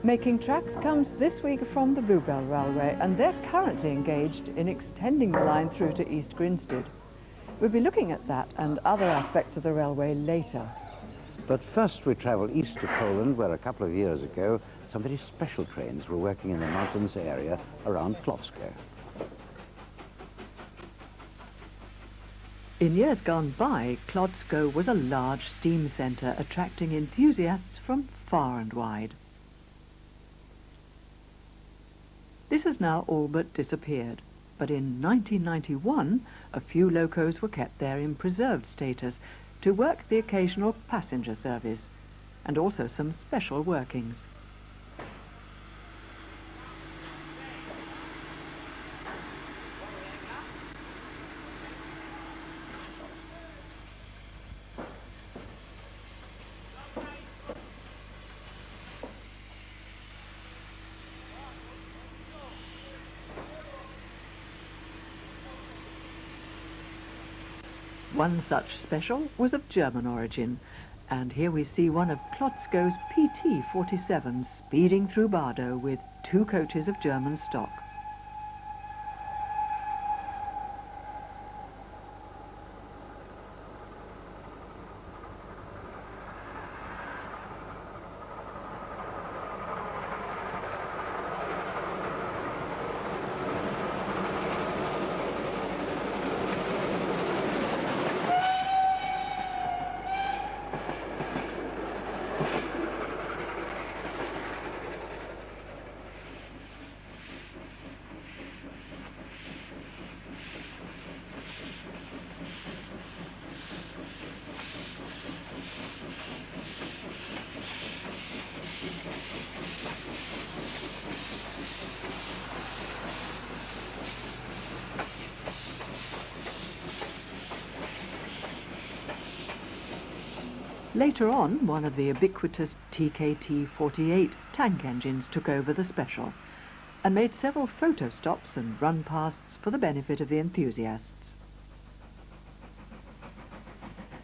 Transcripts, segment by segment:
Making tracks comes this week from the Bluebell Railway, and they're currently engaged in extending the line through to East Grinstead. We'll be looking at that and other aspects of the railway later. But first we travel east to Poland, where a couple of years ago some very special trains were working in the mountainous area around Klockow. In years gone by, Klockow was a large steam centre attracting enthusiasts from far and wide. This has now all but disappeared, but in 1991 a few locos were kept there in preserved status to work the occasional passenger service, and also some special workings. One such special was of German origin, and here we see one of Klockow's PT-47s speeding through Bardo with 2 coaches of German stock. Later on, one of the ubiquitous TKT-48 tank engines took over the special and made several photo stops and run-pasts for the benefit of the enthusiasts.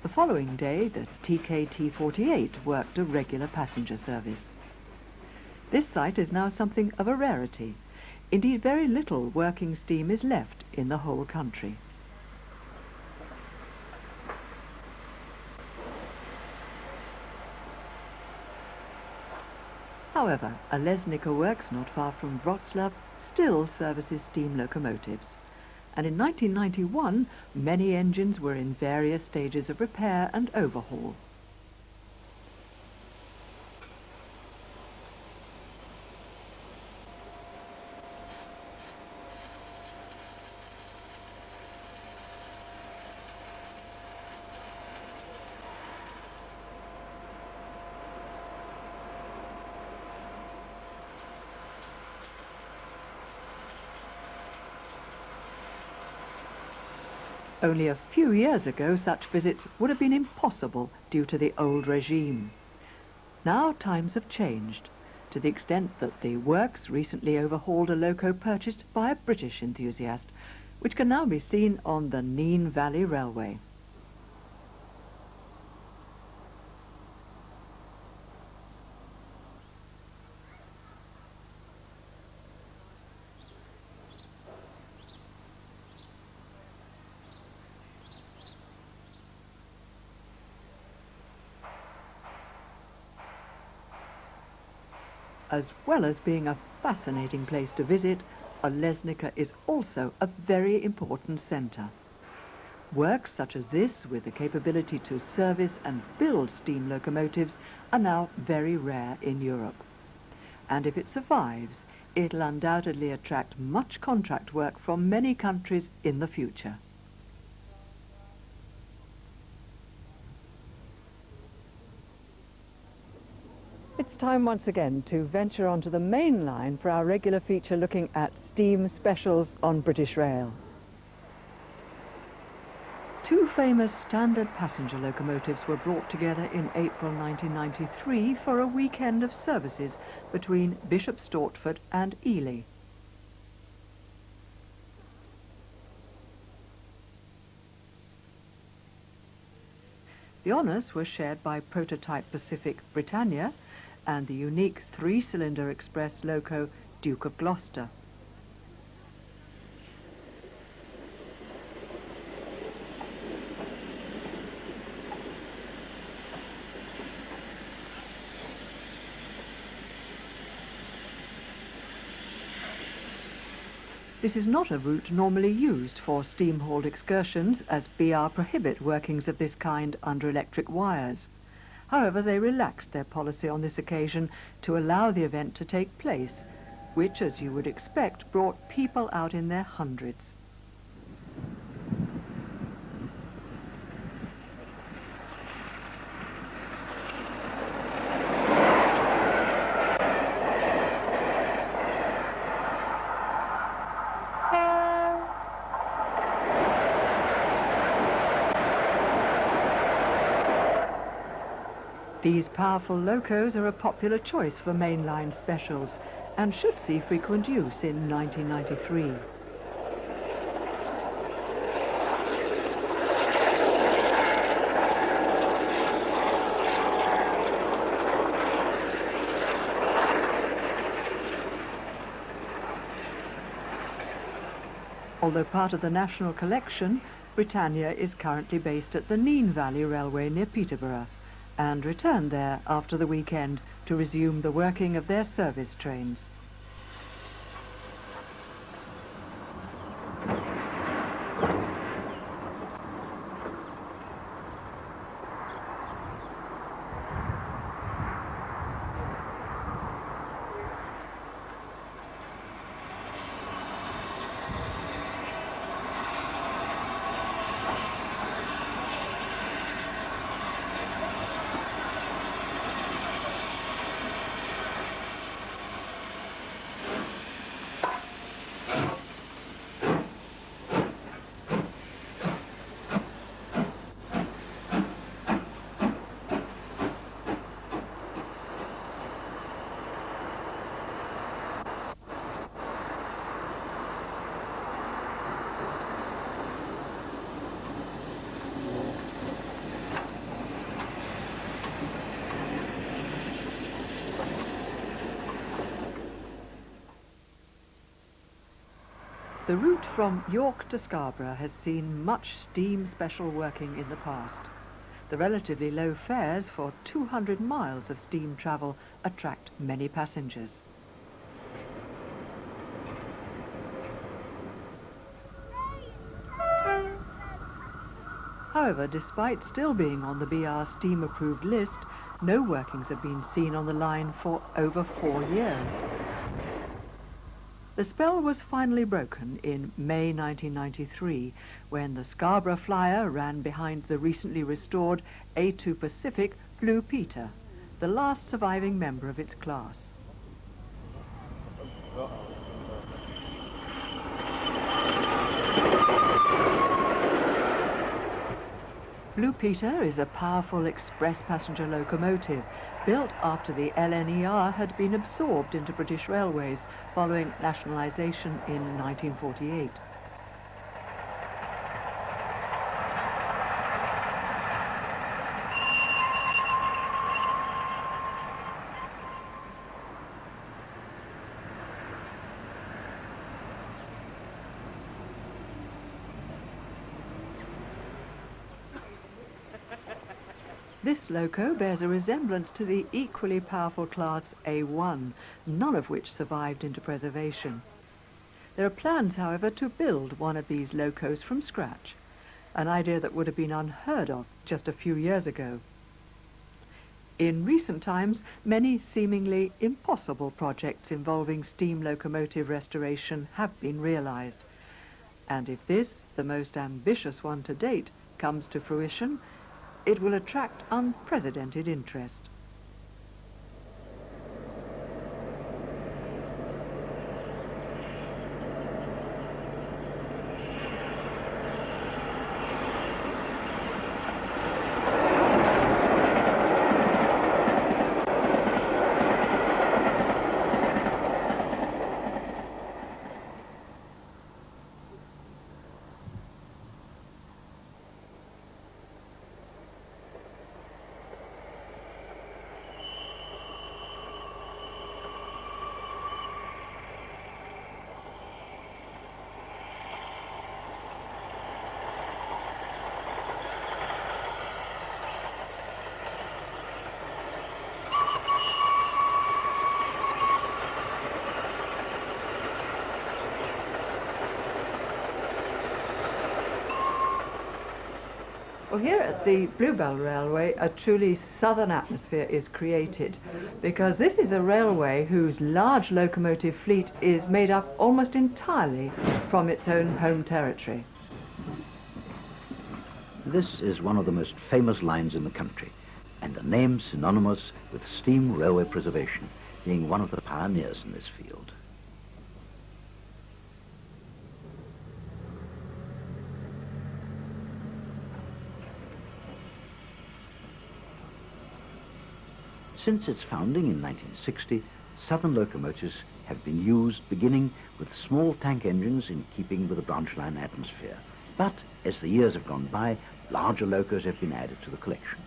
The following day, the TKT-48 worked a regular passenger service. This sight is now something of a rarity. Indeed, very little working steam is left in the whole country. However, a Lesnica works not far from Wrocław still services steam locomotives, and in 1991 many engines were in various stages of repair and overhaul. Only a few years ago, such visits would have been impossible due to the old regime. Now times have changed, to the extent that the works recently overhauled a loco purchased by a British enthusiast, which can now be seen on the Nene Valley Railway. As well as being a fascinating place to visit, a Lesnica is also a very important centre. Works such as this, with the capability to service and build steam locomotives, are now very rare in Europe. And if it survives, it'll undoubtedly attract much contract work from many countries in the future. It's time once again to venture onto the main line for our regular feature looking at steam specials on British Rail. 2 famous standard passenger locomotives were brought together in April 1993 for a weekend of services between Bishop Stortford and Ely. The honours were shared by Prototype Pacific Britannia and the unique three-cylinder express loco Duke of Gloucester. This is not a route normally used for steam-hauled excursions, as BR prohibit workings of this kind under electric wires. However, they relaxed their policy on this occasion to allow the event to take place, which, as you would expect, brought people out in their hundreds. These powerful locos are a popular choice for mainline specials and should see frequent use in 1993. Although part of the national collection, Britannia is currently based at the Nene Valley Railway near Peterborough, and returned there after the weekend to resume the working of their service trains. The route from York to Scarborough has seen much steam special working in the past. The relatively low fares for 200 miles of steam travel attract many passengers. However, despite still being on the BR steam-approved list, no workings have been seen on the line for over 4 years. The spell was finally broken in May 1993 when the Scarborough Flyer ran behind the recently restored A2 Pacific Blue Peter, the last surviving member of its class. Blue Peter is a powerful express passenger locomotive built after the LNER had been absorbed into British Railways following nationalisation in 1948. This loco bears a resemblance to the equally powerful class A1, none of which survived into preservation. There are plans, however, to build one of these locos from scratch, an idea that would have been unheard of just a few years ago. In recent times, many seemingly impossible projects involving steam locomotive restoration have been realised. And if this, the most ambitious one to date, comes to fruition, it will attract unprecedented interest. Well, here at the Bluebell Railway, a truly southern atmosphere is created because this is a railway whose large locomotive fleet is made up almost entirely from its own home territory. This is one of the most famous lines in the country, and a name synonymous with steam railway preservation, being one of the pioneers in this field. Since its founding in 1960, southern locomotives have been used beginning with small tank engines in keeping with the branch line atmosphere. But as the years have gone by, larger locos have been added to the collection.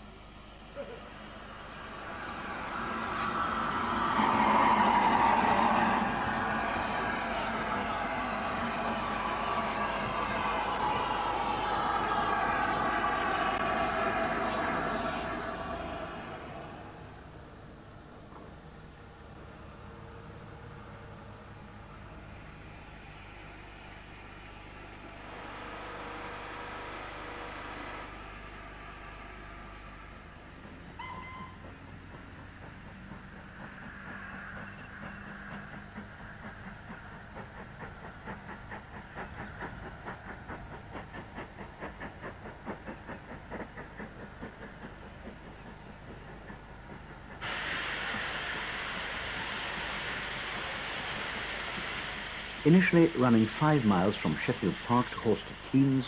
Initially running 5 miles from Sheffield Park to Horsted Keynes,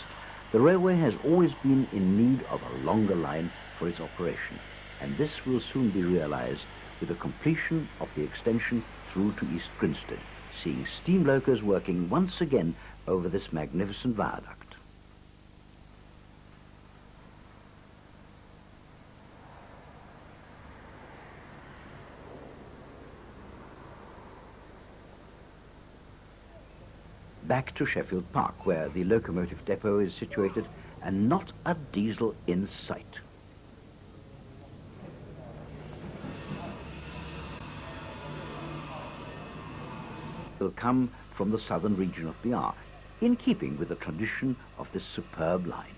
the railway has always been in need of a longer line for its operation, and this will soon be realised with the completion of the extension through to East Grinstead, seeing steam locos working once again over this magnificent viaduct. Back to Sheffield Park, where the locomotive depot is situated, and not a diesel in sight. Will come from the southern region of the R, in keeping with the tradition of this superb line.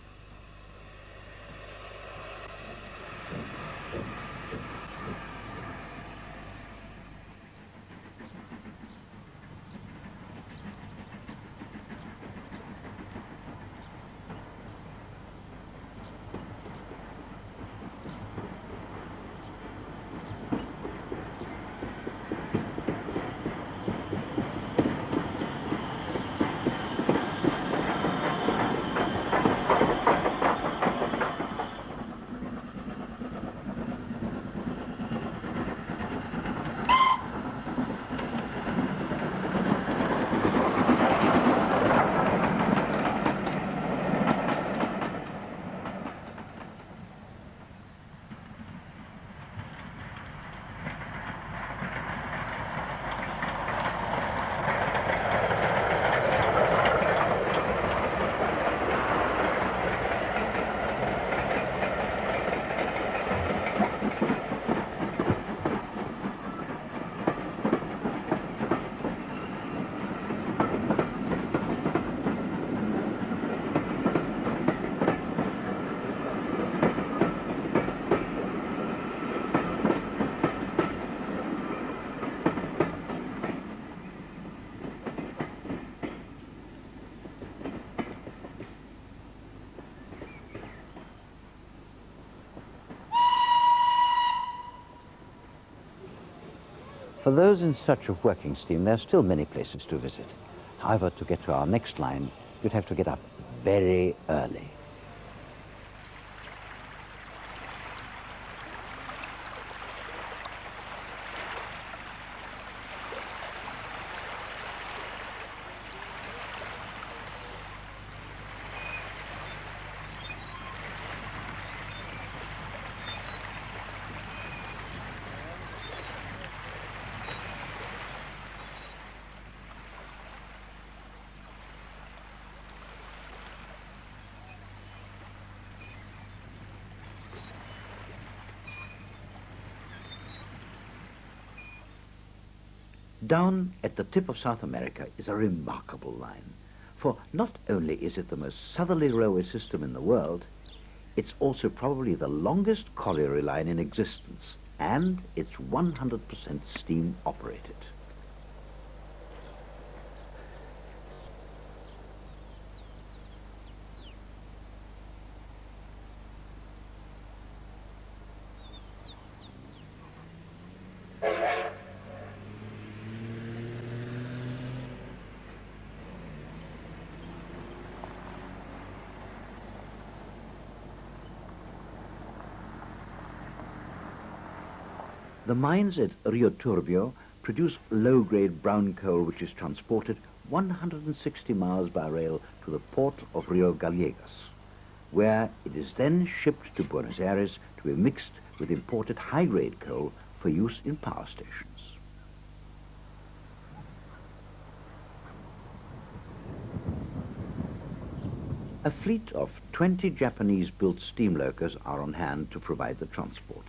For those in search of working steam, there are still many places to visit. However, to get to our next line, you'd have to get up very early. Down at the tip of South America is a remarkable line, for not only is it the most southerly railway system in the world, It's also probably the longest colliery line in existence, and it's 100% steam operated. The mines at Rio Turbio produce low-grade brown coal which is transported 160 miles by rail to the port of Rio Gallegos, where it is then shipped to Buenos Aires to be mixed with imported high-grade coal for use in power stations. A fleet of 20 Japanese-built steam locos are on hand to provide the transport,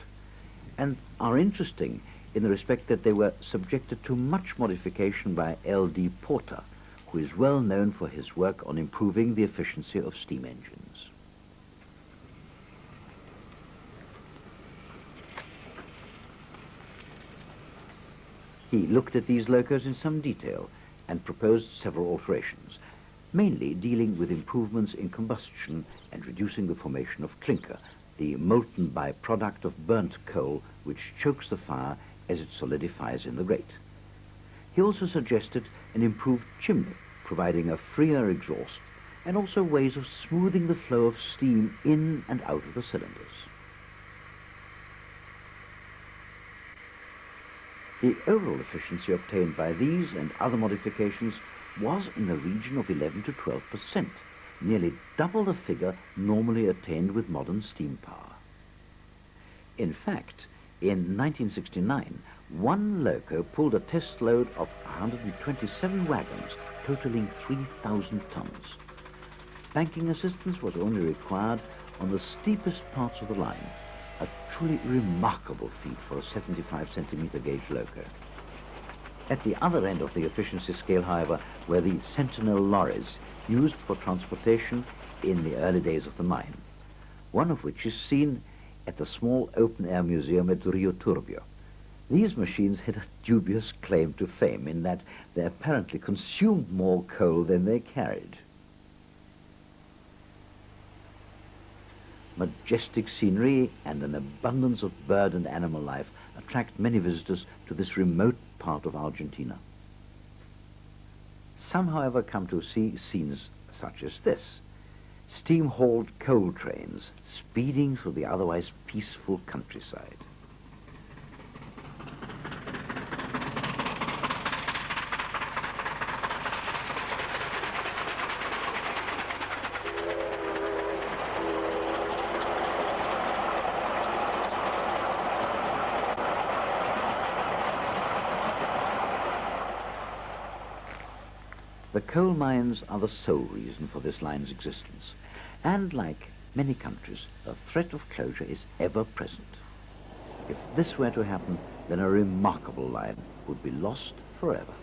and are interesting in the respect that they were subjected to much modification by L.D. Porter, who is well known for his work on improving the efficiency of steam engines. He looked at these locos in some detail and proposed several alterations, mainly dealing with improvements in combustion and reducing the formation of clinker, the molten byproduct of burnt coal which chokes the fire as it solidifies in the grate. He also suggested an improved chimney, providing a freer exhaust, and also ways of smoothing the flow of steam in and out of the cylinders. The overall efficiency obtained by these and other modifications was in the region of 11 to 12%, nearly double the figure normally attained with modern steam power. In fact, in 1969, one loco pulled a test load of 127 wagons, totaling 3,000 tons. Banking assistance was only required on the steepest parts of the line, a truly remarkable feat for a 75 centimeter gauge loco. At the other end of the efficiency scale, however, were the Sentinel lorries, used for transportation in the early days of the mine, one of which is seen at the small open-air museum at Rio Turbio. These machines had a dubious claim to fame in that they apparently consumed more coal than they carried. Majestic scenery and an abundance of bird and animal life attract many visitors to this remote part of Argentina. Some, however, come to see scenes such as this: steam-hauled coal trains speeding through the otherwise peaceful countryside. The coal mines are the sole reason for this line's existence, and like many countries, the threat of closure is ever present. If this were to happen, then a remarkable line would be lost forever.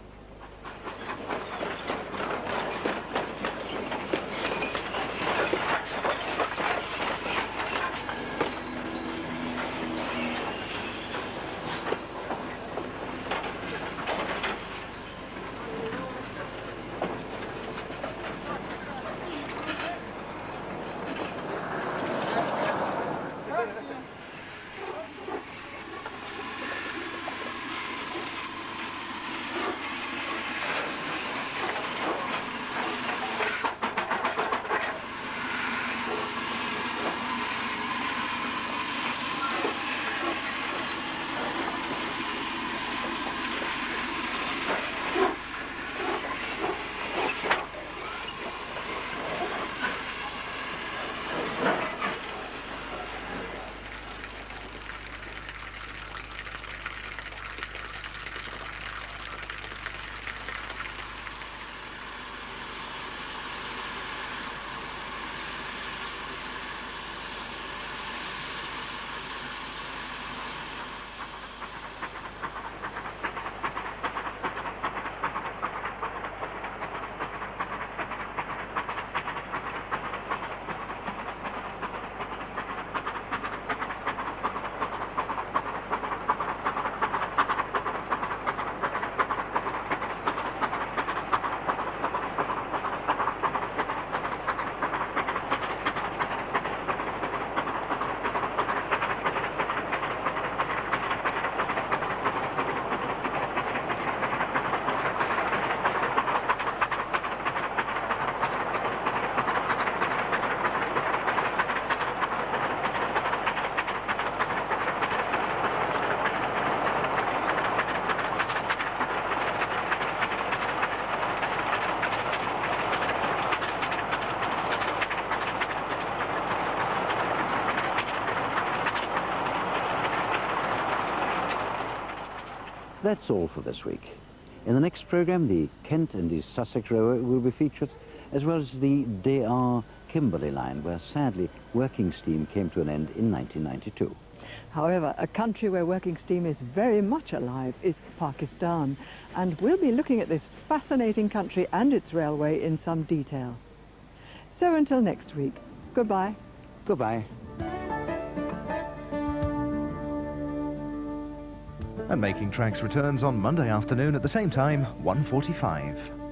That's all for this week. In the next programme, the Kent and East Sussex Railway will be featured, as well as the DR-Kimberley line, where sadly working steam came to an end in 1992. However, a country where working steam is very much alive is Pakistan, and we'll be looking at this fascinating country and its railway in some detail. So until next week, goodbye. Goodbye. And Making Tracks returns on Monday afternoon at the same time, 1:45.